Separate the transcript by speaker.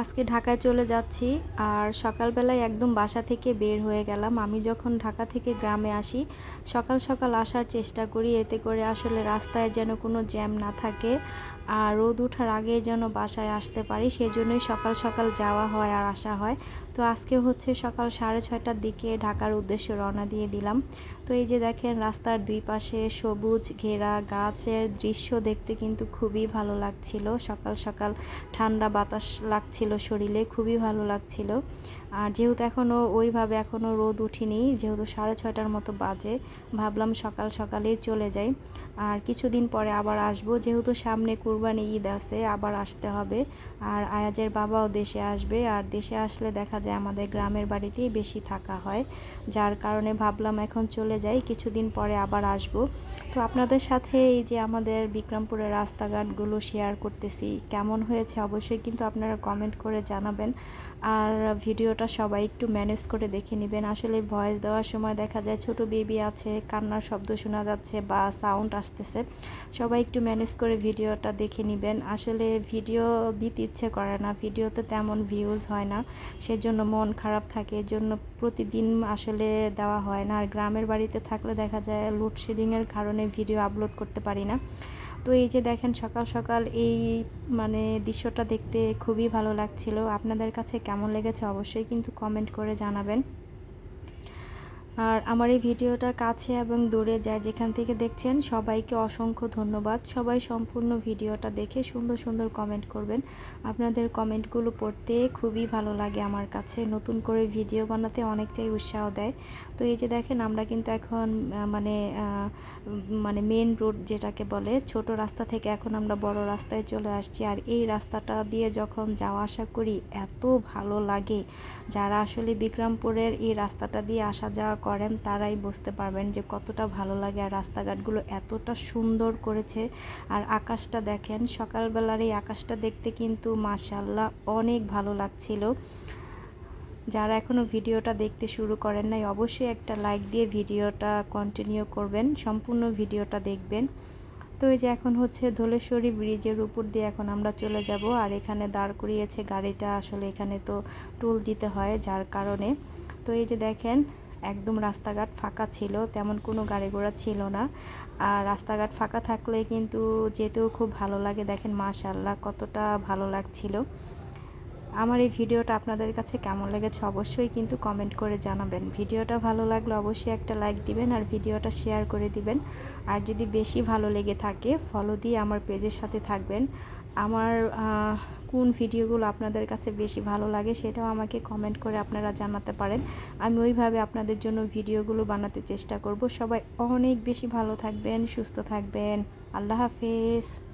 Speaker 1: আজকে ঢাকায় চলে যাচ্ছি। আর সকালবেলায় একদম বাসা থেকে বের হয়ে গেলাম। আমি যখন ঢাকা থেকে গ্রামে আসি সকাল সকাল আসার চেষ্টা করি, এতে করে আসলে রাস্তায় যেন কোনো জ্যাম না থাকে আর রোদ ওঠার আগে যেন বাসায় আসতে পারি, সেজন্যই সকাল সকাল যাওয়া হয় আর আসা হয়। তো আজকে হচ্ছে সকাল 6:30টার দিকে ঢাকার উদ্দেশ্যে রওনা দিয়ে দিলাম। তো এই যে দেখেন রাস্তার দুই পাশে সবুজ ঘেরা গাছের দৃশ্য দেখতে কিন্তু খুবই ভালো লাগছিল। সকাল সকাল ঠান্ডা বাতাস লাগছিল শরীরে, খুবই ভালো লাগছিল। আর যেহেতু এখনও রোদ উঠিনি, যেহেতু 6:30টার মতো বাজে, ভাবলাম সকাল সকালেই চলে যাই। আর কিছুদিন পরে আবার আসবো, যেহেতু সামনে কুরবানি ঈদ আছে, আবার আসতে হবে। আর আয়াজের বাবাও দেশে আসবে, আর দেশে আসলে দেখা যায় আমাদের গ্রামের বাড়িতেই বেশি থাকা হয়, যার কারণে ভাবলাম এখন চলে যাই, কিছুদিন পরে আবার আসব। তো আপনাদের সাথে এই যে আমাদের বিক্রমপুরের রাস্তাঘাটগুলো শেয়ার করতেছি, কেমন হয়েছে অবশ্যই কিন্তু আপনারা কমেন্ট করে জানাবেন। আর ভিডিওটা সবাই একটু ম্যানেজ করে দেখে নেবেন। আসলে ভয়েস দেওয়ার সময় দেখা যায় ছোট বেবি আছে, কান্নার শব্দ শোনা যাচ্ছে বা সাউন্ড আসতেছে, সবাই একটু ম্যানেজ করে ভিডিওটা দেখে নেবেন। আসলে ভিডিও দিতে ইচ্ছে করে না, ভিডিওতে তেমন ভিউজ হয় না, সেজন্য মন খারাপ থাকে, এজন্য প্রতিদিন আসলে দেওয়া হয় না। আর গ্রামের বাড়িতে থাকলে দেখা যায় লোডশেডিংয়ের কারণে ভিডিও আপলোড করতে পারি না। তো এই যে দেখেন সকাল সকাল এই দৃশ্যটা দেখতে খুবই ভালো লাগছিল। আপনাদের কাছে কেমন লেগেছে অবশ্যই কিন্তু কমেন্ট করে জানাবেন। আর আমার এই ভিডিওটা কাছে এবং দূরে যায় যেখান থেকে দেখছেন সবাইকে অসংখ্য ধন্যবাদ। সবাই সম্পূর্ণ ভিডিওটা দেখে সুন্দর সুন্দর কমেন্ট করবেন। আপনাদের কমেন্টগুলো পড়তে খুবই ভালো লাগে আমার কাছে, নতুন করে ভিডিও বানাতে অনেকটাই উৎসাহ দেয়। তো এই যে দেখেন আমরা কিন্তু এখন মানে মেন রোড যেটাকে বলে, ছোট রাস্তা থেকে এখন আমরা বড় রাস্তায় চলে আসছি। আর এই রাস্তাটা দিয়ে যখন যাওয়া আসা করি এত ভালো লাগে, যারা আসলে বিক্রমপুরের এই রাস্তাটা দিয়ে আসা যাওয়া করেন তারাই বুঝতে পারবেন যে কতটা ভালো লাগে। আর রাস্তাঘাটগুলো এতটা সুন্দর করেছে। আর আকাশটা দেখেন, সকালবেলার এই আকাশটা দেখতে কিন্তু মাশাআল্লাহ অনেক ভালো লাগছিল। যারা এখনও ভিডিওটা দেখতে শুরু করেন নাই অবশ্যই একটা লাইক দিয়ে ভিডিওটা কন্টিনিউ করবেন, সম্পূর্ণ ভিডিওটা দেখবেন। তো এই যে এখন হচ্ছে ধলেশ্বরী ব্রিজের উপর দিয়ে এখন আমরা চলে যাব। আর এখানে দাঁড় করিয়েছে গাড়িটা, আসলে এখানে তো টোল দিতে হয় যার কারণে। তো এই যে দেখেন একদম রাস্তাঘাট ফাঁকা ছিল, তেমন কোনো গাড়ি ঘোড়া ছিল না। আর রাস্তাঘাট ফাঁকা থাকলে কিন্তু যেতেও খুব ভালো লাগে। দেখেন মাশাআল্লাহ কতটা ভালো লাগছিল। আমার এই ভিডিওটা আপনাদের কাছে কেমন লেগেছে অবশ্যই কিন্তু কমেন্ট করে জানাবেন। ভিডিওটা ভালো লাগলে অবশ্যই একটা লাইক দিবেন আর ভিডিওটা শেয়ার করে দিবেন। আর যদি বেশি ভালো লেগে থাকে ফলো দিয়ে আমার পেজের সাথে থাকবেন। আমার কোন ভিডিওগুলো আপনাদের কাছে বেশি ভালো লাগে সেটাও আমাকে কমেন্ট করে আপনারা জানাতে পারেন। আমি ওইভাবে আপনাদের জন্য ভিডিওগুলো বানাতে চেষ্টা করব। সবাই অনেক বেশি ভালো থাকবেন, সুস্থ থাকবেন। আল্লাহ হাফেজ।